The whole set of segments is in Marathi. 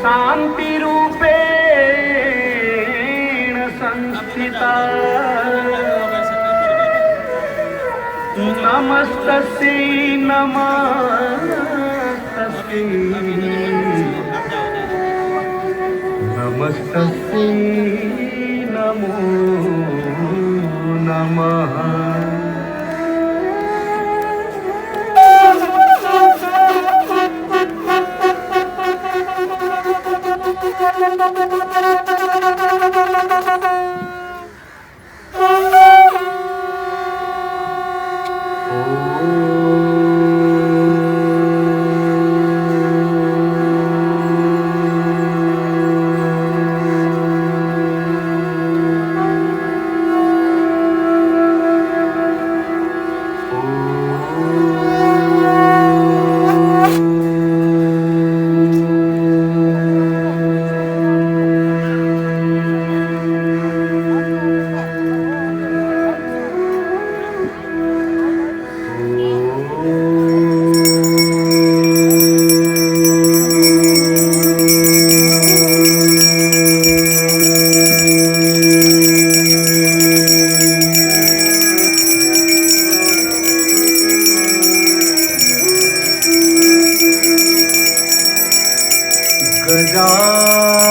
शान्तिरूपेण संस्थिता नमस्तस्यै नमस्तस्यै नमस्तस्यै नमो नमः।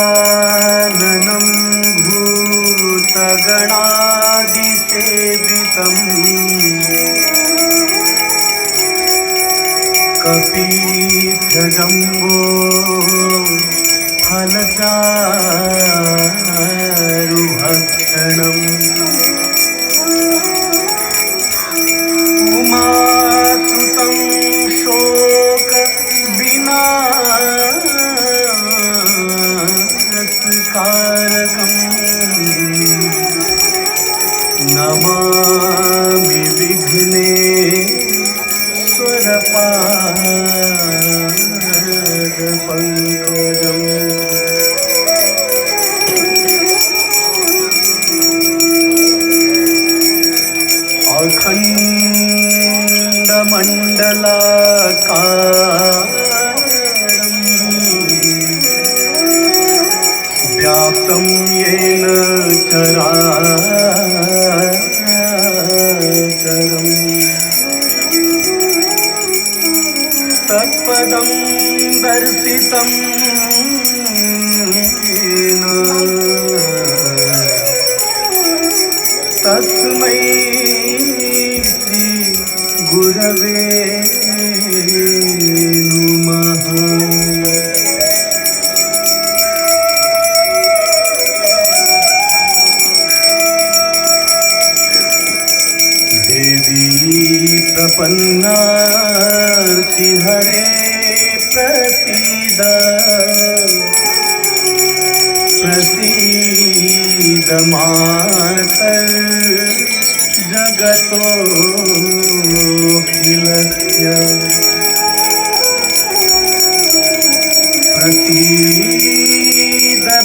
गजाननं भूतगणादिसेवितं कपीध्यजम्बो फलचारुभक्षणम् उमासुतं शोकविनाशकारकम् नमामि विघ्नेश्वरपादपङ्कजम्। अखण्डमण्डलाकारम् व्याप्तं येन चराचरम् तत्पदं दर्शितं येन तस्मै श्री गुरवे नमः। देवी प्रपन्नार्ति हरे प्रसीद प्रसीद मातर् जगतोऽखिलस्य प्रसीद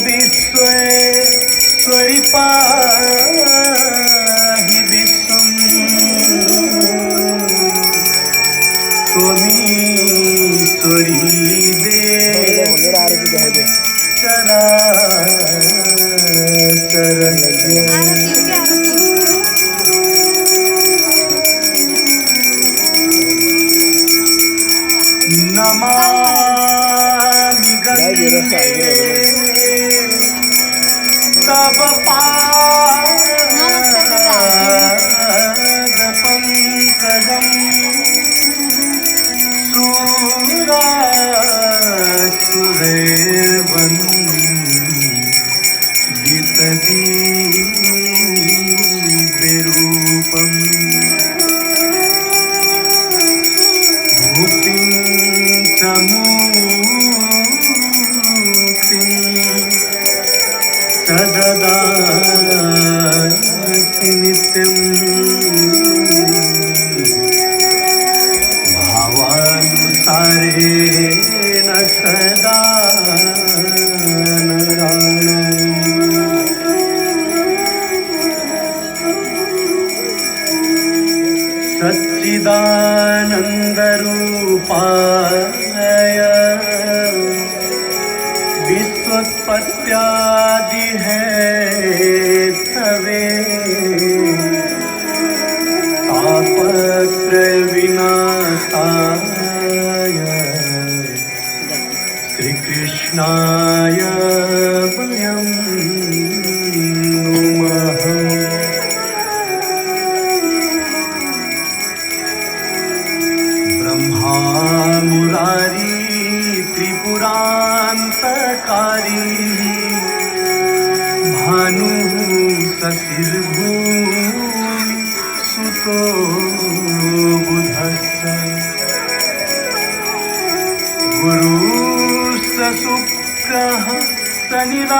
विश्वेश्वरि पाहि विश्वम् त्वमीश्वरी देवी चराचरस्य नमामि गंगे तव पादपङ्कजम् सुरसुरैर्वन्दितदिव्यरूपम् भुक्तिं च मुक्तिं च ददाति नित्यम् भावानुसारेण सदा सच्चिदानन्दरूपाय इत्यादि है तवे तापत्रय विनाशाय श्री कृष्णाय वयं नुमः। ब्रह्मा मुरारी त्रिपुरान्तकारी भानुः शशिर्भूमि सुतो बुधश्च गुरुश्च शुक्रः शनिराहुकेतवः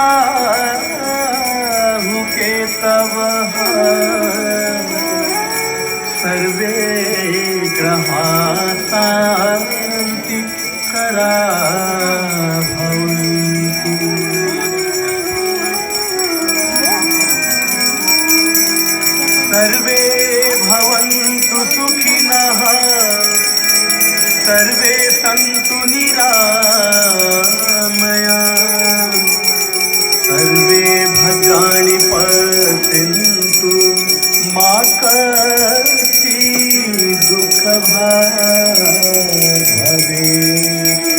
सर्वे ग्रहाः शान्तिकरा भवन्तु। सर्वे भवन्तु सुखिनः सर्वे सन्तु निरामयाः सर्वे भद्राणि पश्यन्तु मा कश्चित् दुःखभाग् भवेत्।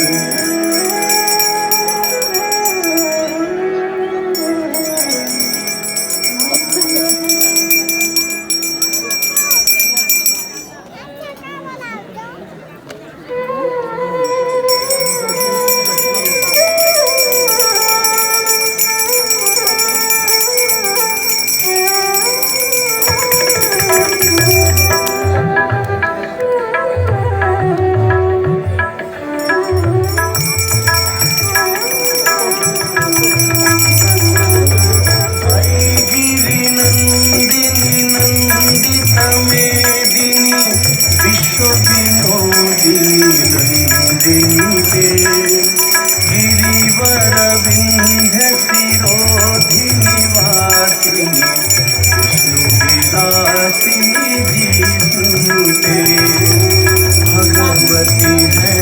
भगवती है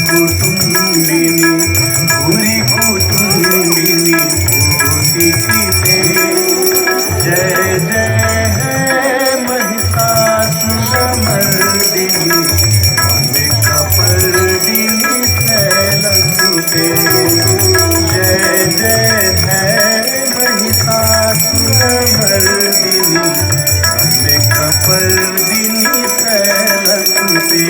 कुटुंबिनी भूरी कुटुंबिनी भूति जय जय है महिषासुरमर्दिनी कपर्दिनी शैलसुते जय जय है महिषासुरमर्दिनी कपर्दिनी शैलसुते।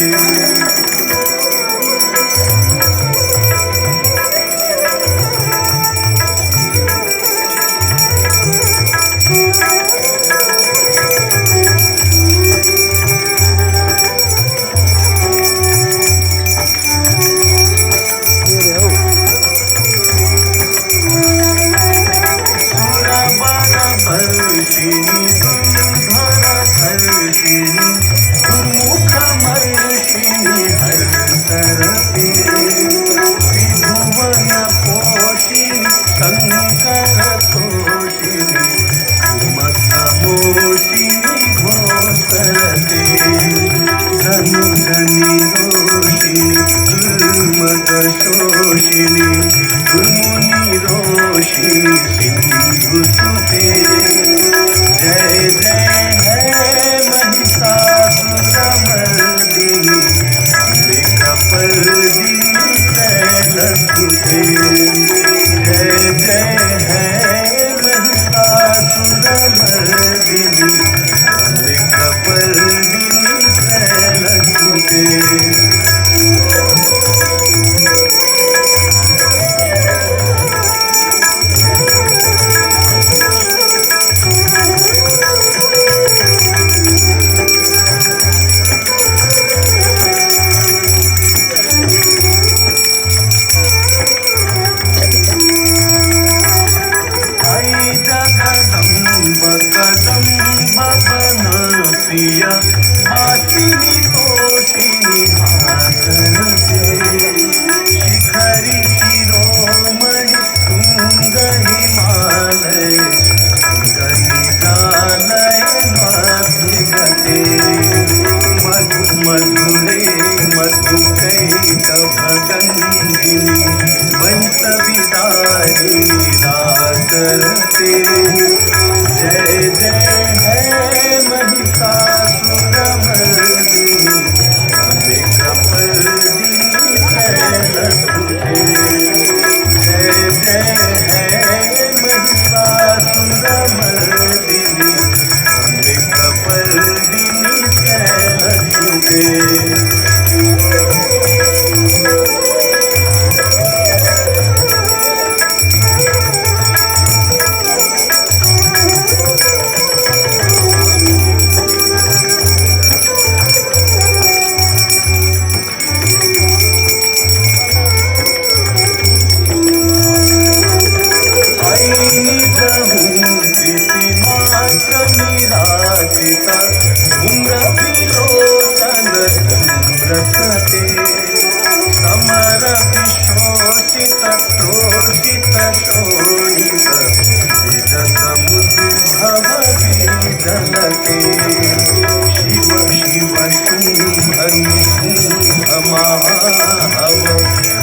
महाहव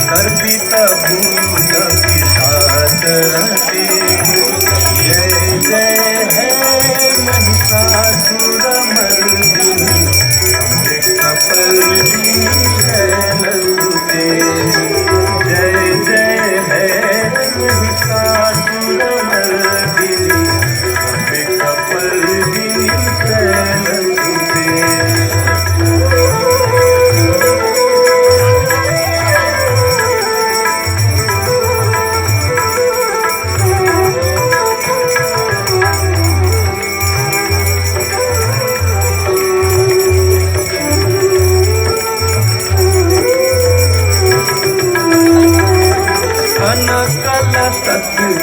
कर्पित भूत पिशाच रटे। जय जय है महिषासुरमर्दिनी अम्बे कपर्दिनी शैलसुते। जय जय है महिषासुरमर्दिनी अम्बे कपर्दिनी शैलसुते।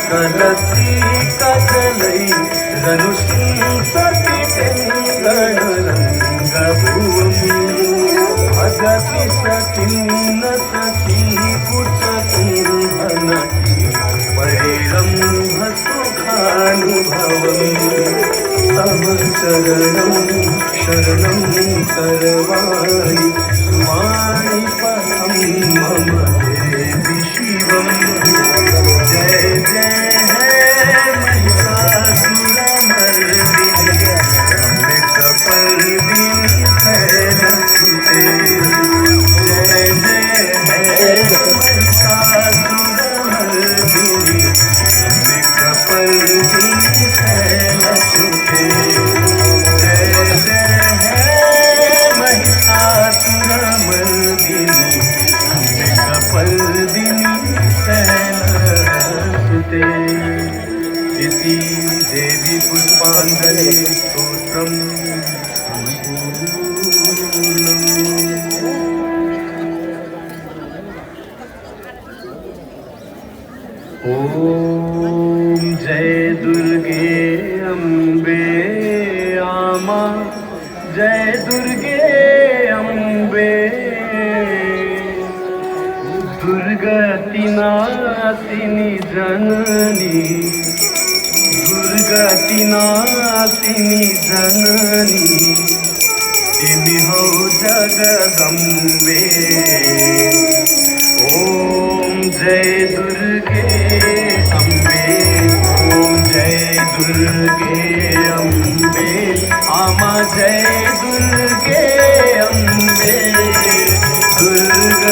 कलसी कजलई धनुषी गणरंग भूमि भगति सकिन्न सखी कुच कुंभनटी परिरंभ सुखानुभवम्। तव चरणं शरणं करवाणि स्वामि पथं मम देवि शिवम्। जय जय है महिषासुरमर्दिनी अम्बे कपर्दिनी शैलसुते। जय जय है महिषासुरमर्दिनी अम्बे कपर्दिनी शैलसुते। जय जय है महिषासुरमर्दिनी अम्बे कपर्दिनी शैलसुते। इति देवी पुष्पाञ्जलि स्तोत्रम् ॐ जय दुर्गे अम्बे आमा जय दुर्गे अम्बे। दुर्गतिनाशिनी जननी दुर्गतिनाशिनी जननी तिमी हौ जगदम्बे। ॐ जय दुर्गे अम्बे ॐ जय दुर्गे अम्बे आमा जय दुर्गे अम्बे।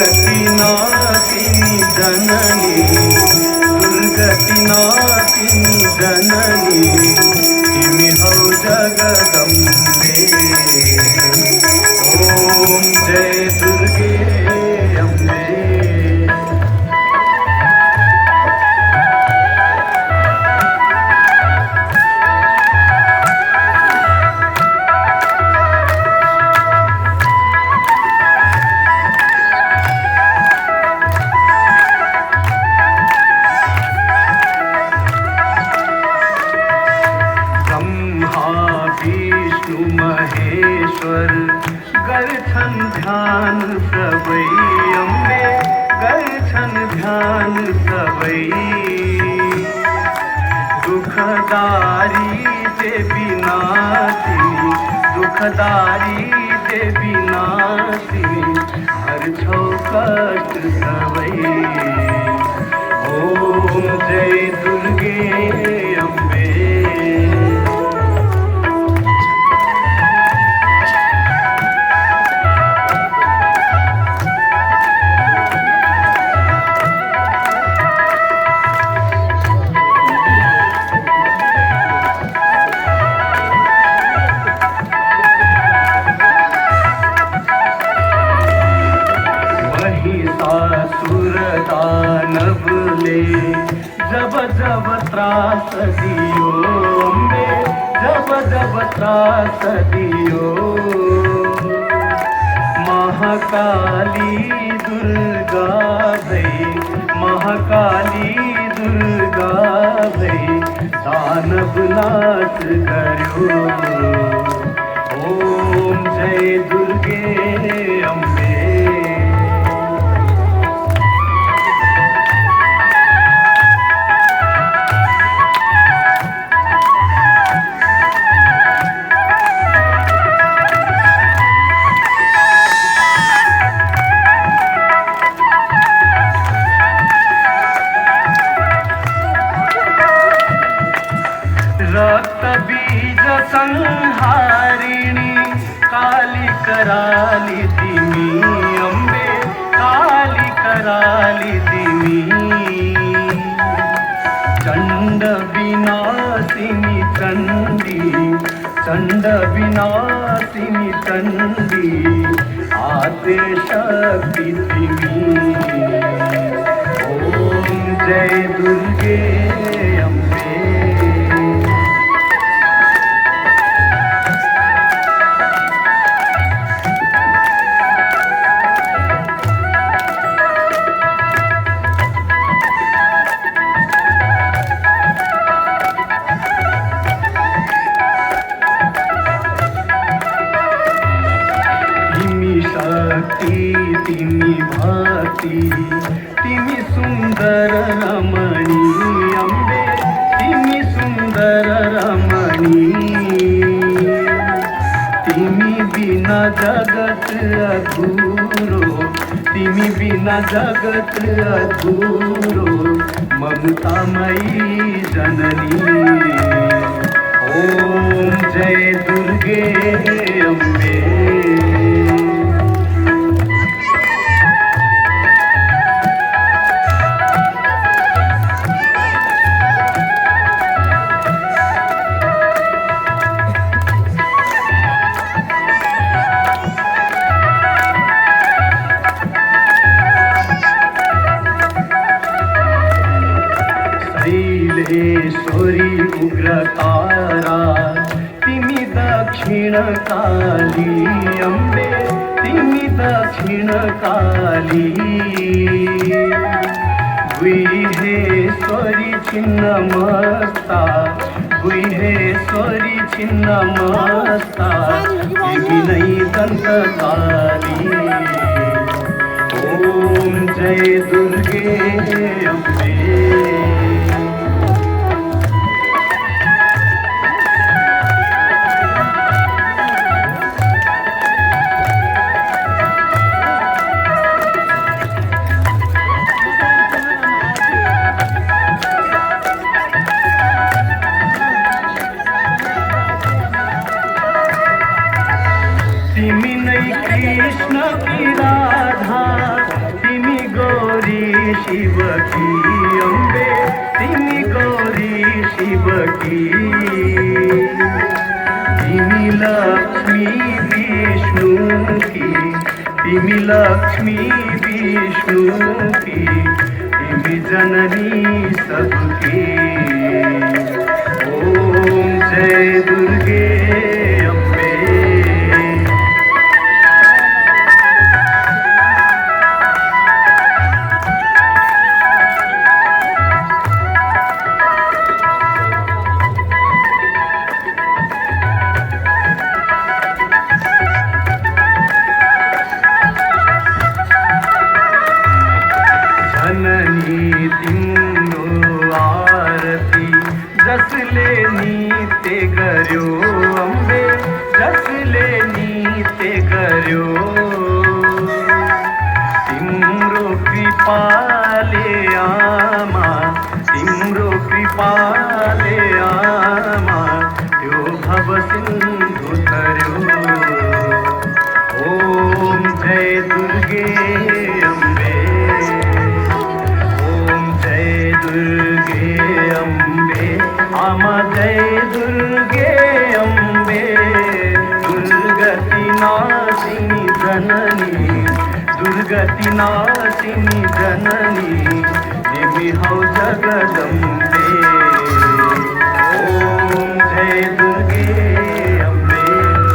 दुर्गतिनाशिनी जननी दुर्गतिनाशिनी जननी तिमी हौ जगदम्बे। ॐ जय दुर्गे अम्बे। महेश्वर गरछन ध्यान सबई अम्बे गरछन ध्यान सबई। दुखदारी देवी नासिनी दुखदारी देवी नासिनी हर छौ कष्ट सबई। ॐ जय दुर्गे अम्बे। महिषासुर दानव ले जब जब त्रास दियो अम्बे जब जब त्रास दियो। महाकाली दुर्गा भई महाकाली दुर्गा भई दानव नाश कर्यो। ॐ जय दुर्गे अम्बे। चंड विनाशिनी चंडी आद्य शक्ति तिमी। ओम जय दुर्गे अम्बे। तिमी भाती तिमी सुंदर रमणी अम्बे तिमी सुंदर रमणी। तिमी बिना जगत अधूरो तिमी बिना जगत अधूरो ममतामयी जननी। ओम जय दुर्गे अम्बे। शैलेश्वरी उग्रतारा तिमी दक्षिण काली अम्बे तिमी दक्षिण काली। गुहेश्वरी छिन्नमस्ता गुहेश्वरी छिन्नमस्ता विनयी दंतकाली। ओम जय दुर्गे अम्बे। तिमी नहीं कृष्ण की राधा तिमी गौरी शिव की अम्बे तिमी गौरी शिव की। तिमी लक्ष्मी विष्णु की तिमी लक्ष्मी विष्णु की तिमी जननी सबकी। ओम जय दुर्गे अम्बे। जननी तिम्रो आरती जसले नीते गर्यो अम्बे जसले नीते गर्यो। तिम्रो कृपाले आमा तिम्रो कृपाले आमा त्यो भव सिन्धु तर्यो। ओम जय दुर्गे अम्बे। दुर्गे अम्बे आमा जय दुर्गे अम्बे। दुर्गति नाशिनी जननी दुर्गति नाशिनी जननी देवी हौ जगदम्बे। ओम जय दुर्गे अम्बे।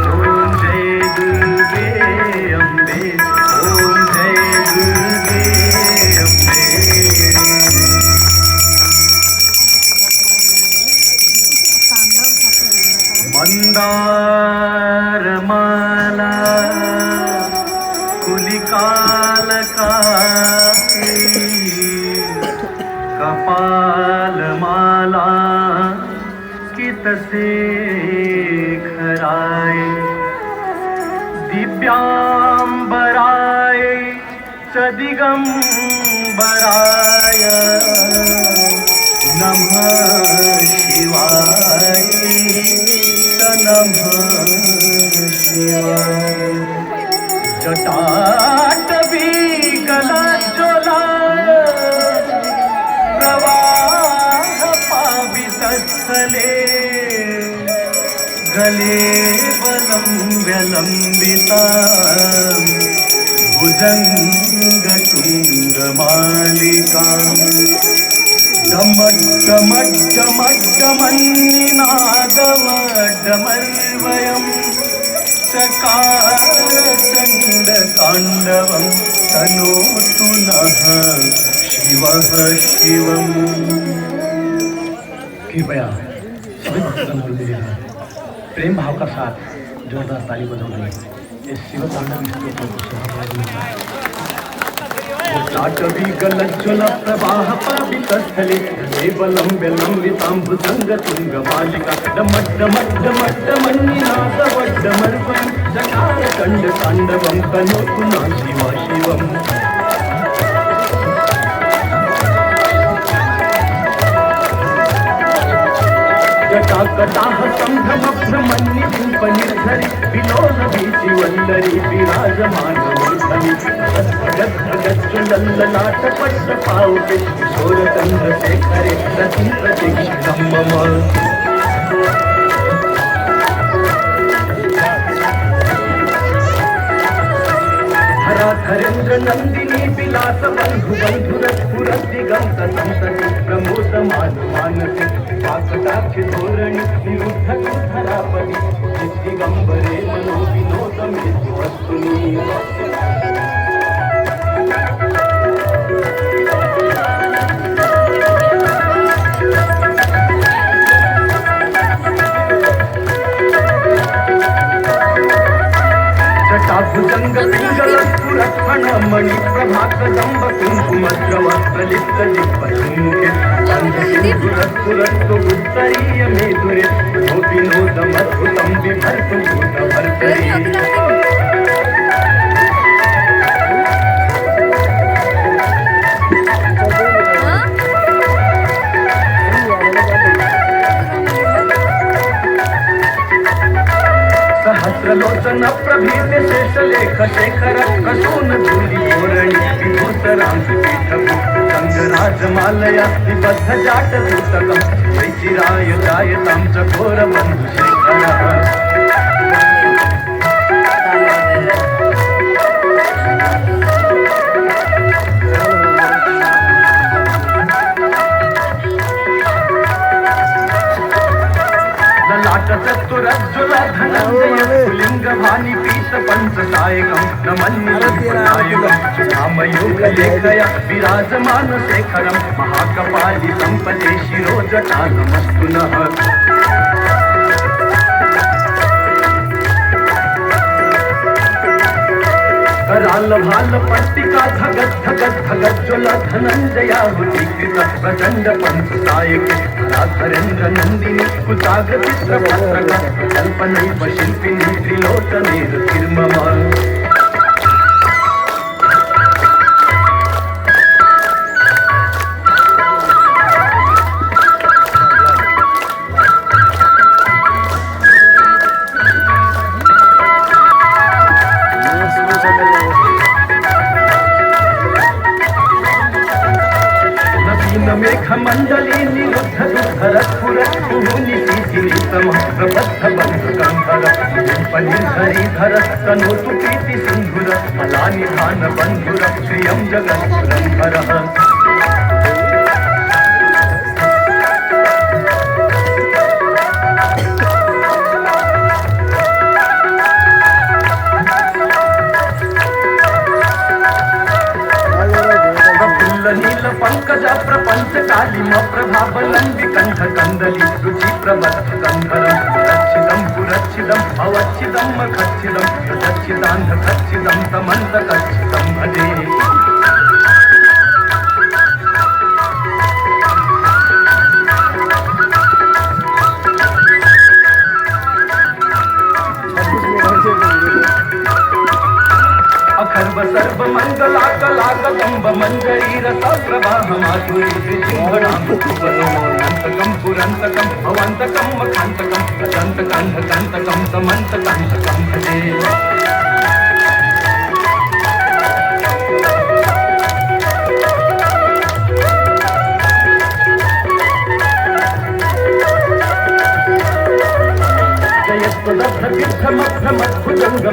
ओम जय दुर्गे अम्बे। ओम जय दुर्गे अम्बे। मंदार माला कुलिकाल काली कपाल माला कितसे खराय। दिव्यांबराय च दिगंबराय नमः शिवाय नमः शिवाय। जटाटवी गलज्ज्वला प्रवाह पावितस्थले कलेवलं व्यलम्बिता भुजङ्गतुङ्गमालिका डमड्डमड्डमड्डमन्निनादवड्डमर्वयम् चकारचण्डताण्डवं तनोतु नः शिवः शिवम्। कृपया सभी भक्तों को प्रेम भाव का साथ जोरदार ताली बजाइए इस शिव तांडव स्तोत्र को शोभा। नाटवी गलज्ज्वल प्रवाह पावितस्थले केवलं विलम्बिताम्बुजङ्गतुङ्गमालिका डमड्डमड्डमड्डमन्निनादवड्डमर्वं चकारचण्डताण्डवं तनोतु नः शिवः शिवम्। जटाकटाह सम्भ्रमभ्रमन्निपुंपनिर्धरि विलोलवीचिवल्लरी विराजमानमूर्धनि गज्जलल्ललाटपट्टपावके किशोरचन्द्रशेखरे रतिं प्रतीक्षितं मम। धरेन्द्र नंदिनी विलास बंधु बंधुरस्फुरदिगंत संतति प्रमोद मानसे पाकटाक्ष धोरणी निरुद्ध कुधरापति दिगंबरे मनो विनोद मे वस्तुनि। भुजंग पिंगलस्फुरत्फण मणिप्रभाकदम्ब कुङ्कुमद्रवस्त्रलिप्तजिह्वशृङ्गे बन्धसिन्धुरस्फुरत्तु उत्तरीय मेधुरे विनोदमद्भुतं बिभर्तु भूतभर्तरि। सहस्रलोचन प्रभीत शेषलेख शेखर कसून धूलि धोरणी विभूषरांग गंगराजमालया विबद्ध जाट दूतकं वैचिराय जायतां चकोर बन्धुशेखरः। चतुरज्जुल धनञ्जय पुलिङ्गभानि पीत पंचसायकं नमन्निनायकं रामयोगलेखया विराजमान शेखरं महाकपालि सम्पदे शिरोजटालमस्तु नः। कराल भाल पट्टिका धगत धगत धगज्ज्वल धनञ्जयाहुतीकृत प्रचण्ड पंचसायके धरेन्द्र नन्दिनी कुचाग्रचित्रपत्रक कल्पनैव शिल्पिनी त्रिलोचनेर्तिर्मम। मेघमण्डली निरुद्ध दुर्धरस्फुरत्कुहुनि शीतिनितमः प्रबद्ध बन्धुकन्धर पनिर्धरीधर तनोतु प्रीतिसिन्धुर फलानिधान बन्धुर श्रियं जगत्पुरन्धरः। नील पंकज प्रपंच कालिम प्रभावलंबि कंठ कंदली रुचि प्रबद्ध कंधरं रक्षितं पुरक्षितं अवच्छिदं मखच्छिदं प्रदक्षितान्ध खच्छिदं समन्त कच्छिदं भजे। अखर्व सर्व मंगला कला कदंब मंजरी रस प्रवाह माधुरी अनंतकं पुरंतकं भवंतकं मखांतकं प्रचंतकंधकंतकं समंतकंतकं भजे।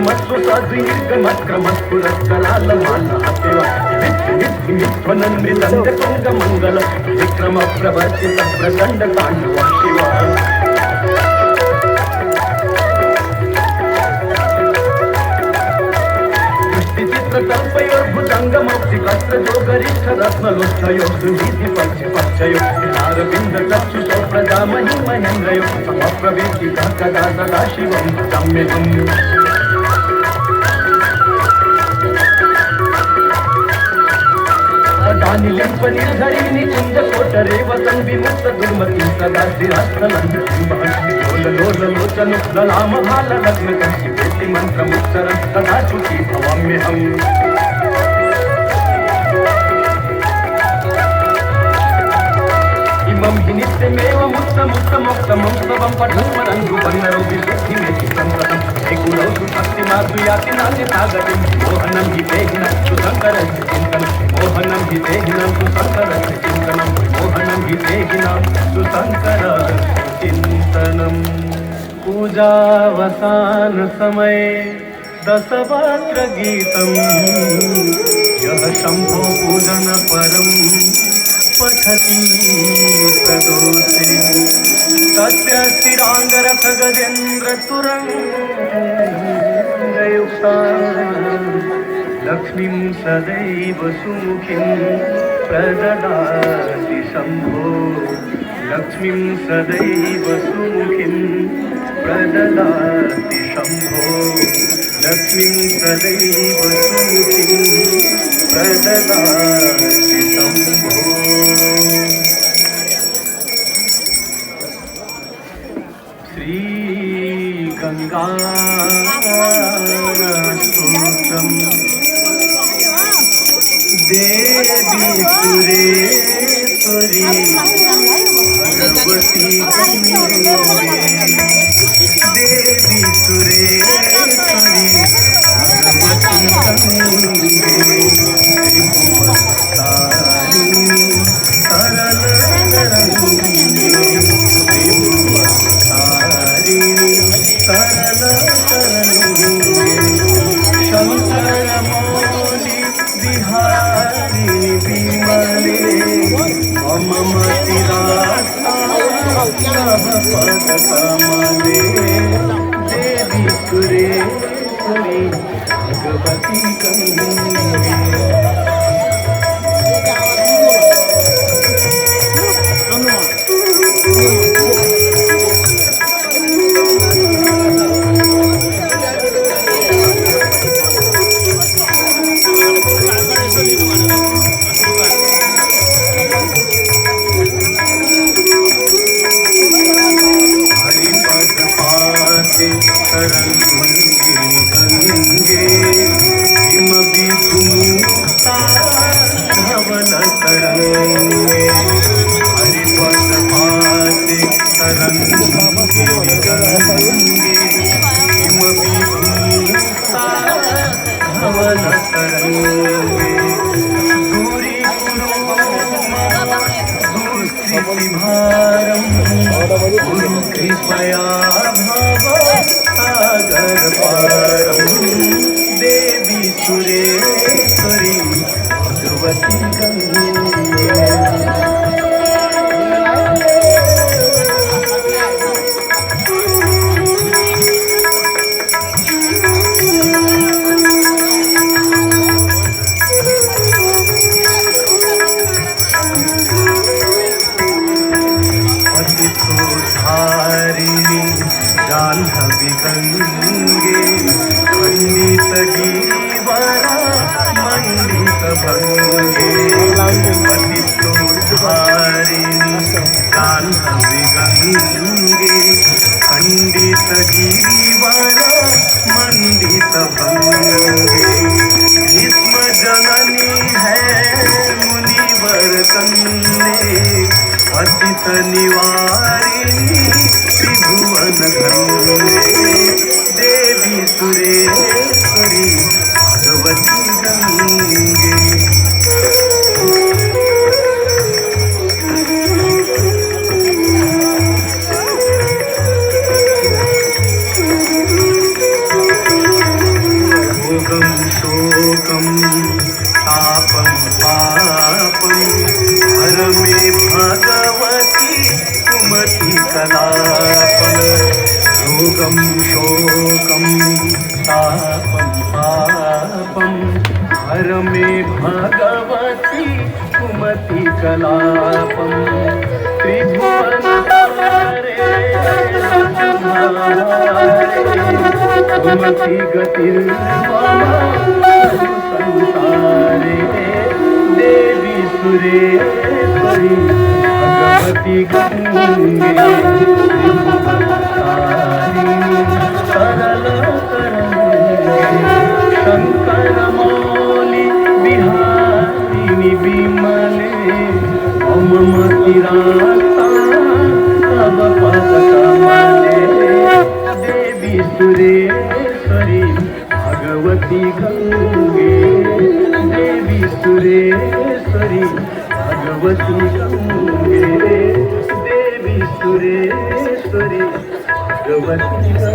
क्रमस्व साधुर्गमक्रमस्फुरत्कलाल माल्लहतेवा विध्वनन्वितन्द तुंग मंगल विक्रम प्रवर्तित प्रचंड तांडव शिवा कल्पयोर्भुजंग मौक्तिकस्त्र जोगरिष्ठ रत्नलोष्ठयो सुवीधि पक्षयो नारविंद चक्षुषो प्रजामहि महेन्द्रयो समप्रवेशि कदा सदा शिवं सम्यहम् निर्धरिणी कुंज कोटरे वतन विमुक्त दुर्मती सदा शिरस्थलं लोल लोचन ललाम भाल रत्न कंसी बेटी मंत्र मुक्तरं सदा शुचि भवाम्यहम् इमं हि नित्यमेव मुक्तमुक्तमुक्तमुक्तमं पठस्मरं सुवर्णरो विशुद्धिमेति संप्रतं हे गुरौ सुभक्तिमाधुयाति नान्यतागतिं मोहनं हि देहिनं सुशङ्करस्य चिन्तनं मोहनं हि देहिनं सुशङ्करस्य चिन्तनं मोहनं हि देहिनं सुशङ्करस्य चिन्तनम् पूजावसान समये दशवक्त्र गीतम् यः शम्भो पूजन परम् पठति प्रदोषे तस्य स्थिराङ्गरथ गजेन्द्र तुरङ्गयुक्ता लक्ष्मीं सदैव सुमुखीं प्रददाति शम्भो लक्ष्मीं सदैव सुमुखीं प्रददाति शम्भो लक्ष्मीं सदैव सुमुखीं प्रददाति शम्भो श्री गंगा स्तोत्रम् देवी सुरेश्वरी भगवती गंगे देवी सुरेश्वरी भगवती गंगे त्रिभुवनतारिणी सरल तरंगे त्रिभुवनतारिणी सरल तरंगे शंकर मौली बिहारिणी विमले मम मतिरास्ता नभ पद कमले देवी सुरेश्वरी भगवती गंगे कृपया भव सागर पारम देवी सुरेश्वरी भगवती गंगे धारिणी जाह्नवी गंगे खंडित गिरिवरा मंडित भंगे पतितोद्धारिणी जाह्नवी गंगे खंडित गिरिवरा मंडित भंगे भीष्म जननी है मुनिवर कन्ये पतित निवारिणी त्रिभुवन गंगे देवी सुरेश्वरी भगवती गंगे सुमति कलापम त्रिभुवनतारे सुमति गतिर्मम संसारे देवी सुरेश्वरी भगवती गंगे सरल शंकर मौली बिहारिणी विमले ममति रास्ता तब पद कमले देवी सुरेश्वरी भगवती गंगे देवी सुरेश्वरी भगवती गंगे देवी सुरेश्वरी भगवती गंगे।